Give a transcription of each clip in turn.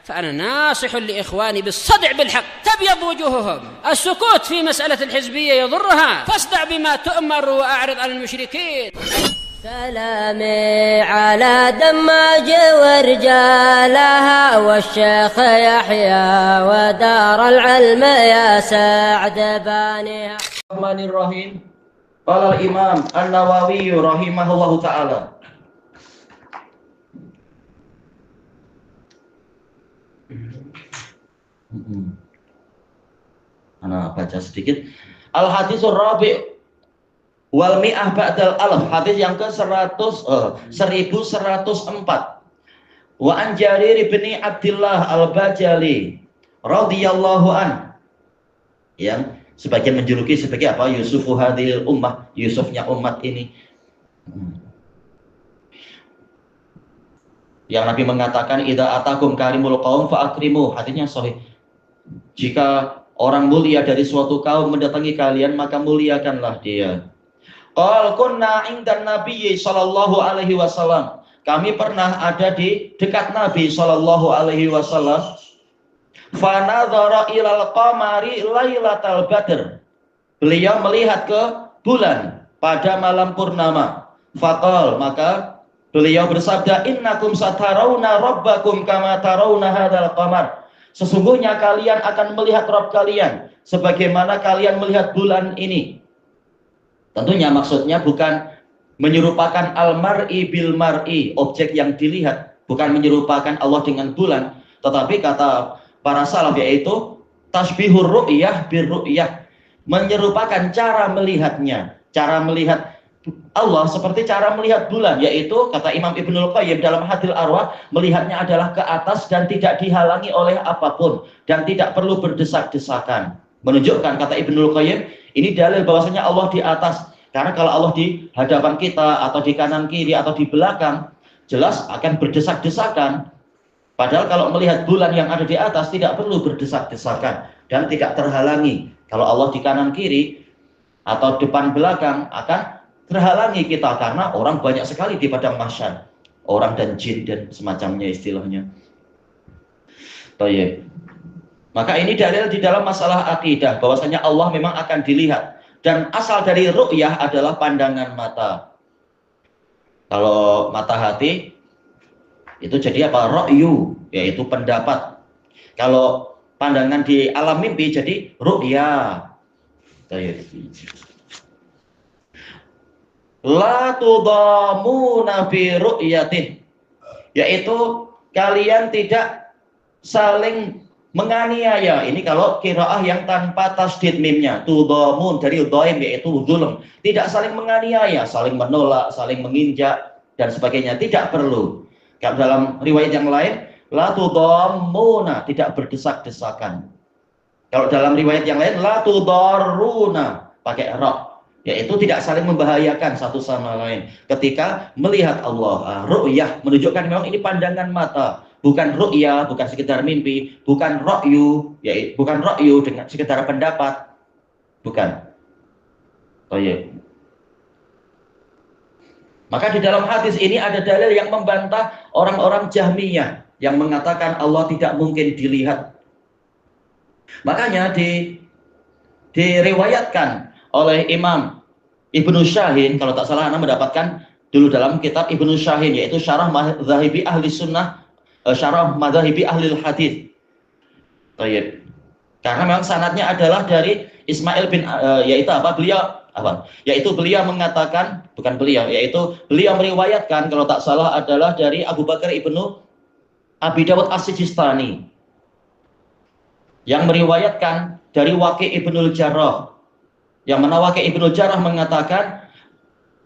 فأنا ناصح لإخواني بالصدع بالحق تبيض وجوههم. السكوت في مسألة الحزبية يضرها، فاصدع بما تؤمر وأعرض عن المشركين. سلامي على دماج ورجالها والشيخ يحيى ودار العلم يا سعد بانيها. الرحمن الرحيم. قال الإمام النووي رحمه الله تعالى. Ana baca sedikit. Al hadisur rabi' wal mi'ah ba'dal alf, hadis yang ke 1104. Wa an Jarir bin Abdullah al-Bajali radhiyallahu an, yang sebagian menjuluki sebagai apa? Yusufu hadhil ummah, Yusufnya umat ini. Yang Nabi mengatakan idza atakum karimul qaum fa akrimu, hadisnya sahih. Jika orang mulia dari suatu kaum mendatangi kalian, maka muliakanlah dia. Qal kunna indan nabiyyi sallallahu alaihi wasallam. Kami pernah ada di dekat Nabi sallallahu alaihi wasallam. Fa nadhara ilal qamari lailatal badr. Beliau melihat ke bulan pada malam purnama. Faqal, maka beliau bersabda, innakum satarawna rabbakum kama tarawna hadzal qamar. Sesungguhnya kalian akan melihat Rabb kalian sebagaimana kalian melihat bulan ini. Tentunya maksudnya bukan menyerupakan al-mar'i bil mar'i, objek yang dilihat, bukan menyerupakan Allah dengan bulan, tetapi kata para salaf yaitu tasbihur ru'yah bir ru'yah, menyerupakan cara melihatnya, cara melihat Allah seperti cara melihat bulan, yaitu kata Imam Ibnul Qayyim dalam Hadil Arwah, melihatnya adalah ke atas dan tidak dihalangi oleh apapun dan tidak perlu berdesak-desakan. Menunjukkan kata Ibnul Qayyim, ini dalil bahwasanya Allah di atas. Karena kalau Allah di hadapan kita atau di kanan kiri atau di belakang, jelas akan berdesak-desakan. Padahal kalau melihat bulan yang ada di atas tidak perlu berdesak-desakan dan tidak terhalangi. Kalau Allah di kanan kiri atau depan belakang akan terhalangi kita, karena orang banyak sekali di padang mahsyar, orang dan jin dan semacamnya istilahnya. Baik. Maka ini dalil di dalam masalah akidah bahwasanya Allah memang akan dilihat, dan asal dari ru'yah adalah pandangan mata. Kalau mata hati itu jadi apa? Ra'yu, yaitu pendapat. Kalau pandangan di alam mimpi jadi ru'yah. Baik. La tudamuna fi ru'yatin, yaitu kalian tidak saling menganiaya. Ini kalau qiraah yang tanpa tasdid mimnya, tudamun dari dhaim yaitu zulm, tidak saling menganiaya, saling menolak, saling menginjak dan sebagainya, tidak perlu. Kalau dalam riwayat yang lain la tudamuna, tidak berdesak-desakan. Kalau dalam riwayat yang lain la tudarruna pakai ra, yaitu tidak saling membahayakan satu sama lain ketika melihat Allah. Ru'yah menunjukkan memang ini pandangan mata, bukan ru'yah, bukan sekedar mimpi, bukan ra'yu, yaitu bukan ra'yu dengan sekedar pendapat, bukan. Oh iya. Maka di dalam hadis ini ada dalil yang membantah orang-orang Jahmiyah yang mengatakan Allah tidak mungkin dilihat. Makanya diriwayatkan oleh Imam Ibnu Syahin, kalau tak salah Anda mendapatkan dulu dalam kitab Ibnu Syahin, yaitu Syarah Madzahibi Ahli Sunnah, Syarah Madzahibi Ahli Hadis. Baik. Karena memang sanadnya adalah dari Ismail bin yaitu apa? Yaitu beliau mengatakan, bukan beliau, yaitu beliau meriwayatkan kalau tak salah adalah dari Abu Bakar Ibnu Abi Dawud As-Sijistani, yang meriwayatkan dari Waqi' Ibnul Jarrah, yang mana Waqi' Ibnul Jarrah mengatakan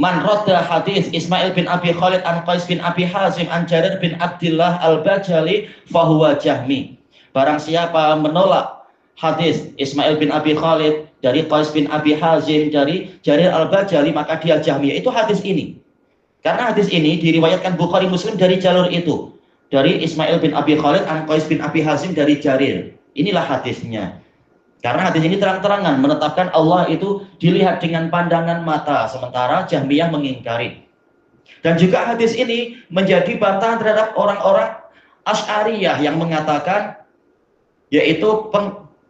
man radda hadis Ismail bin Abi Khalid an Qais bin Abi Hazim an Jarir bin Abdullah al-Bajali fahuwa Jahmi. Barang siapa menolak hadis Ismail bin Abi Khalid dari Qais bin Abi Hazim dari Jarir al-Bajali, maka dia Jahmi. Itu hadis ini. Karena hadis ini diriwayatkan Bukhari Muslim dari jalur itu, dari Ismail bin Abi Khalid an Qais bin Abi Hazim dari Jarir. Inilah hadisnya. Karena hadis ini terang-terangan menetapkan Allah itu dilihat dengan pandangan mata, sementara Jahmiyah mengingkari. Dan juga hadis ini menjadi bantahan terhadap orang-orang Asy'ariyah yang mengatakan yaitu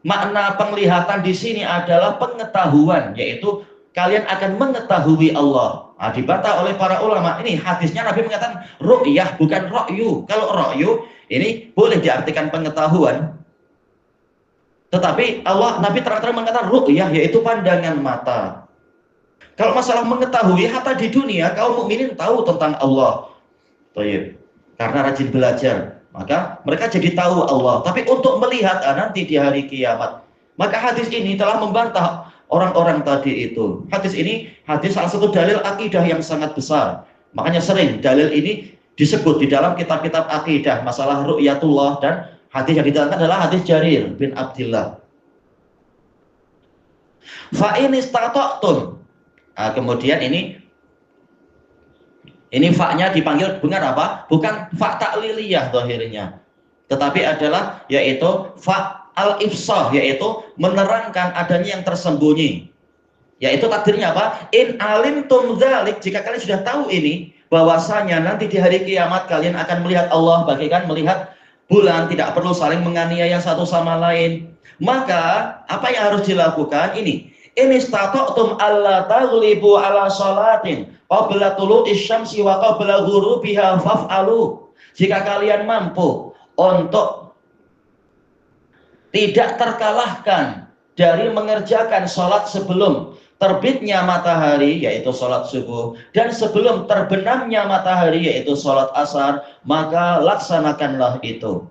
makna penglihatan di sini adalah pengetahuan, yaitu kalian akan mengetahui Allah. Nah, dibantah oleh para ulama. Ini hadisnya Nabi mengatakan ru'yah bukan ra'yu. Kalau ra'yu ini boleh diartikan pengetahuan. Tetapi Nabi terang-terang mengatakan ru'yah yaitu pandangan mata. Kalau masalah mengetahui, hatta di dunia kaum mukminin tahu tentang Allah. Karena rajin belajar, maka mereka jadi tahu Allah. Tapi untuk melihat nanti di hari kiamat, maka hadis ini telah membantah orang-orang tadi itu. Hadis ini salah satu dalil akidah yang sangat besar. Makanya sering dalil ini disebut di dalam kitab-kitab akidah, masalah ru'yatullah, dan hadis yang diterangkan adalah hadis Jarir bin Abdullah. Fa in istata'tum. Kemudian ini fa-nya dipanggil benar apa? Bukan fa ta'liliyah zahirnya. Tetapi adalah yaitu fa al-ifsah, yaitu menerangkan adanya yang tersembunyi. Yaitu takdirnya apa? In alimtum dzalik, jika kalian sudah tahu ini, bahwasanya nanti di hari kiamat kalian akan melihat Allah bagaikan melihat bulan, tidak perlu saling menganiaya satu sama lain. Maka apa yang harus dilakukan ini? In istata'tum alla taghlibu ala shalatin qabla tulu'i syamsi wa qabla ghurubiha faf'alu. Jika kalian mampu untuk tidak terkalahkan dari mengerjakan sholat sebelum terbitnya matahari, yaitu sholat subuh, dan sebelum terbenamnya matahari, yaitu sholat asar, maka laksanakanlah itu.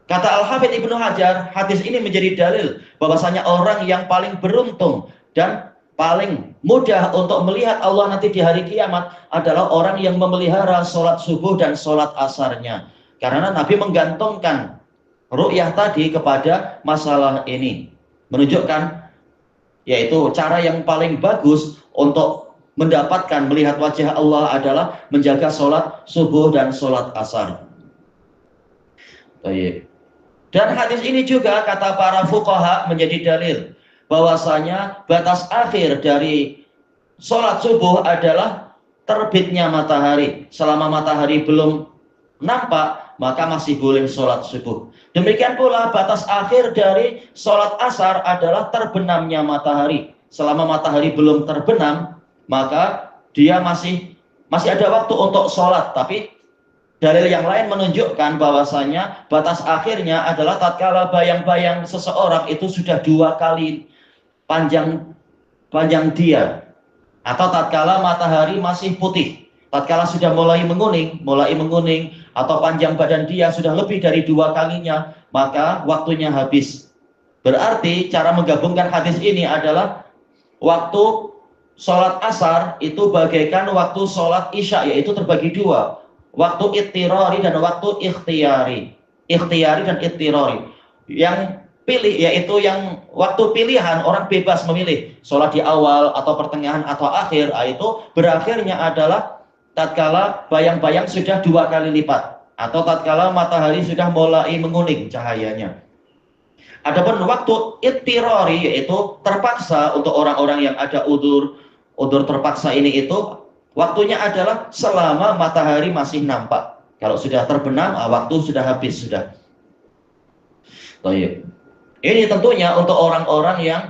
Kata Al-Hafidz Ibnu Hajar, hadis ini menjadi dalil bahwasanya orang yang paling beruntung dan paling mudah untuk melihat Allah nanti di hari kiamat adalah orang yang memelihara sholat subuh dan sholat asarnya. Karena Nabi menggantungkan ru'yah tadi kepada masalah ini, menunjukkan yaitu cara yang paling bagus untuk mendapatkan melihat wajah Allah adalah menjaga sholat subuh dan sholat asar. Dan hadis ini juga kata para fuqaha menjadi dalil bahwasanya batas akhir dari sholat subuh adalah terbitnya matahari. Selama matahari belum nampak, maka masih boleh sholat subuh. Demikian pula batas akhir dari sholat asar adalah terbenamnya matahari. Selama matahari belum terbenam, maka dia masih ada waktu untuk sholat. Tapi dalil yang lain menunjukkan bahwasanya batas akhirnya adalah tatkala bayang-bayang seseorang itu sudah 2 kali panjang dia, atau tatkala matahari masih putih. Tatkala sudah mulai menguning atau panjang badan dia sudah lebih dari 2 kalinya, maka waktunya habis. Berarti cara menggabungkan hadis ini adalah waktu sholat asar itu bagaikan waktu sholat isya, yaitu terbagi 2. Waktu ittirari dan waktu ikhtiyari. Ikhtiyari dan ittirari. Yang pilih yaitu yang waktu pilihan, orang bebas memilih sholat di awal atau pertengahan atau akhir, itu berakhirnya adalah tatkala bayang-bayang sudah 2 kali lipat, atau tatkala matahari sudah mulai menguning cahayanya. Adapun waktu ittirari, yaitu terpaksa untuk orang-orang yang ada udzur terpaksa ini, itu waktunya adalah selama matahari masih nampak. Kalau sudah terbenam, waktu sudah habis sudah. Ini tentunya untuk orang-orang yang,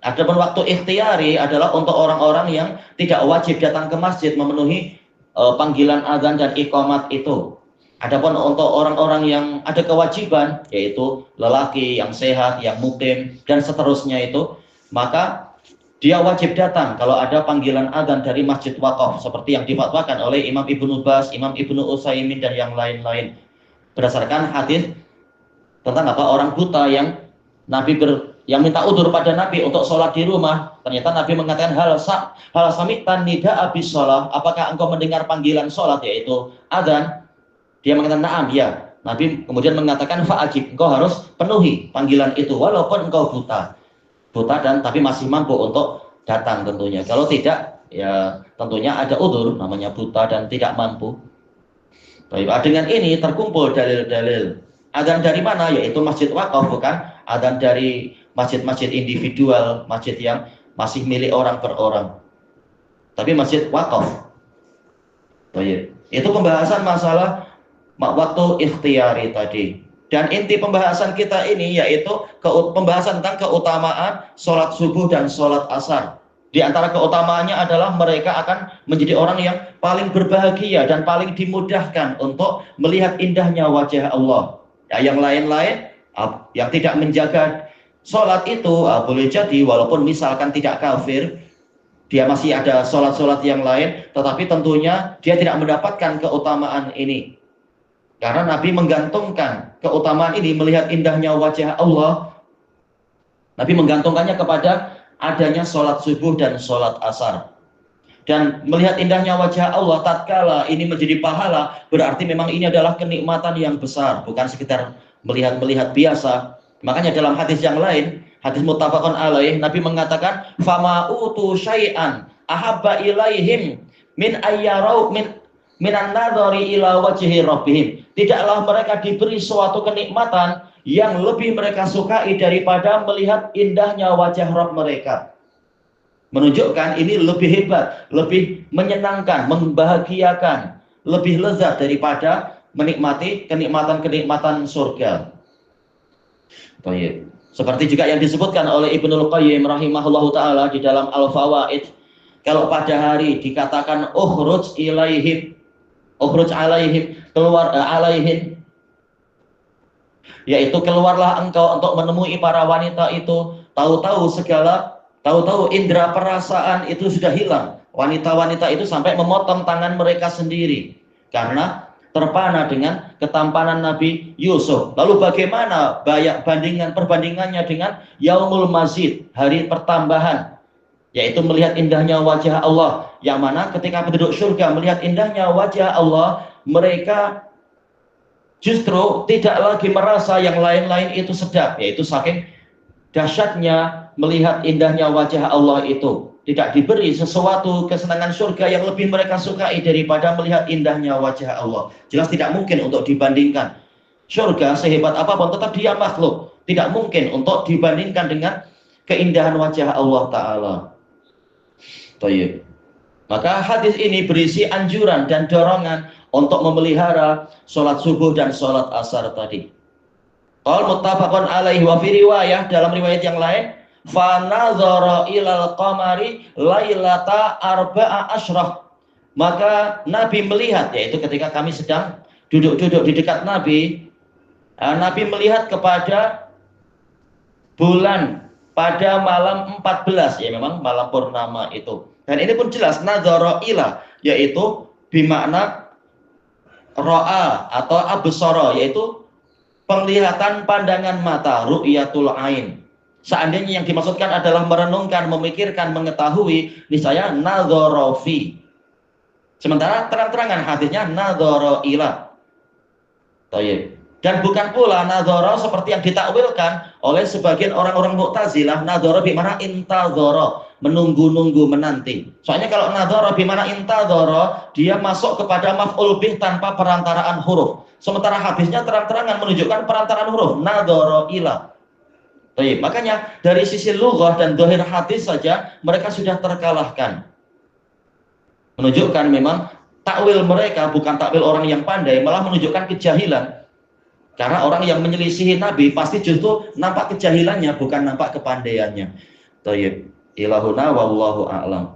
adapun waktu ikhtiyari adalah untuk orang-orang yang tidak wajib datang ke masjid memenuhi panggilan azan dan iqamat itu. Adapun untuk orang-orang yang ada kewajiban, yaitu lelaki yang sehat, yang mukim, dan seterusnya itu, maka dia wajib datang kalau ada panggilan azan dari masjid wakaf, seperti yang difatwakan oleh Imam Ibnu Baz, Imam Ibnu Utsaimin, dan yang lain-lain. Berdasarkan hadis tentang orang buta yang yang minta udzur pada Nabi untuk sholat di rumah. Ternyata Nabi mengatakan hal sami'tan nida abis sholat, apakah engkau mendengar panggilan sholat, yaitu azan? Dia mengatakan na'am, ya. Nabi kemudian mengatakan fa'ajib, engkau harus penuhi panggilan itu walaupun engkau buta dan tapi masih mampu untuk datang tentunya. Kalau tidak, ya tentunya ada udzur, namanya buta dan tidak mampu. Baik, dengan ini terkumpul dalil-dalil. Azan dari mana? Yaitu masjid wakaf, bukan azan dari masjid-masjid individual, masjid yang masih milik orang per orang, tapi masjid wakaf. Baik. Itu pembahasan masalah waktu ikhtiyari tadi. Dan inti pembahasan kita ini yaitu pembahasan tentang keutamaan sholat subuh dan sholat asar. Di antara keutamaannya adalah mereka akan menjadi orang yang paling berbahagia dan paling dimudahkan untuk melihat indahnya wajah Allah. Ya, yang lain-lain yang tidak menjaga sholat itu boleh jadi walaupun misalkan tidak kafir, dia masih ada sholat-sholat yang lain, tetapi tentunya dia tidak mendapatkan keutamaan ini. Karena Nabi menggantungkan keutamaan ini, melihat indahnya wajah Allah, Nabi menggantungkannya kepada adanya sholat subuh dan sholat asar. Dan melihat indahnya wajah Allah tatkala ini menjadi pahala, berarti memang ini adalah kenikmatan yang besar, bukan sekedar melihat-melihat biasa. Makanya dalam hadis yang lain, hadis muttafaqun alaih, Nabi mengatakan, "Fama utu syai'an ahabba ilaihim min ayyarau minan nadhari ila wajhi rabbihim." Tidaklah mereka diberi suatu kenikmatan yang lebih mereka sukai daripada melihat indahnya wajah Rabb mereka. Menunjukkan ini lebih hebat, lebih menyenangkan, membahagiakan, lebih lezat daripada menikmati kenikmatan-kenikmatan surga. Baik. Seperti juga yang disebutkan oleh Ibnul Qayyim rahimahullahu taala di dalam Al-Fawaid, kalau pada hari dikatakan ukhruj alaihim, keluar alaihim, yaitu keluarlah engkau untuk menemui para wanita itu, tahu-tahu indera perasaan itu sudah hilang. Wanita-wanita itu sampai memotong tangan mereka sendiri karena terpana dengan ketampanan Nabi Yusuf. Lalu bagaimana perbandingannya dengan Yaumul Mazid, hari pertambahan, yaitu melihat indahnya wajah Allah, yang mana ketika penduduk surga melihat indahnya wajah Allah, mereka justru tidak lagi merasa yang lain-lain itu sedap, yaitu saking dahsyatnya melihat indahnya wajah Allah itu. Tidak diberi sesuatu kesenangan surga yang lebih mereka sukai daripada melihat indahnya wajah Allah. Jelas tidak mungkin untuk dibandingkan. Surga sehebat apapun tetap dia makhluk, tidak mungkin untuk dibandingkan dengan keindahan wajah Allah Ta'ala. Baik. Maka hadis ini berisi anjuran dan dorongan untuk memelihara sholat subuh dan sholat asar tadi. Qal muttafaqun alaihi wa fi riwayah, dalam riwayat yang lain, fa nazara ilal qamari lailata arba'a asyrah. Maka Nabi melihat, yaitu ketika kami sedang duduk-duduk di dekat Nabi, Nabi melihat kepada bulan pada malam 14, ya memang malam purnama itu. Dan ini pun jelas nazara ila, yaitu bimakna ra'a atau absara, yaitu penglihatan pandangan mata, ru'yatul ain. Seandainya yang dimaksudkan adalah merenungkan, memikirkan, mengetahui, niscaya nazara fi. Sementara terang-terangan hadisnya nazara ila. Baik. Dan bukan pula nazara seperti yang ditakwilkan oleh sebagian orang-orang Mu'tazilah, nazara bimana intazara, menunggu-nunggu, menanti. Soalnya kalau nazara bimana intazara, dia masuk kepada maf'ul bih tanpa perantaraan huruf. Sementara hadisnya terang-terangan menunjukkan perantaraan huruf, nazara ila. Baik, makanya dari sisi lughah dan dhahir hadis saja mereka sudah terkalahkan. Menunjukkan memang takwil mereka bukan takwil orang yang pandai, malah menunjukkan kejahilan. Karena orang yang menyelisihi Nabi pasti justru nampak kejahilannya, bukan nampak kepandaiannya. Tayyib. Ilahuna wallahu a'lam.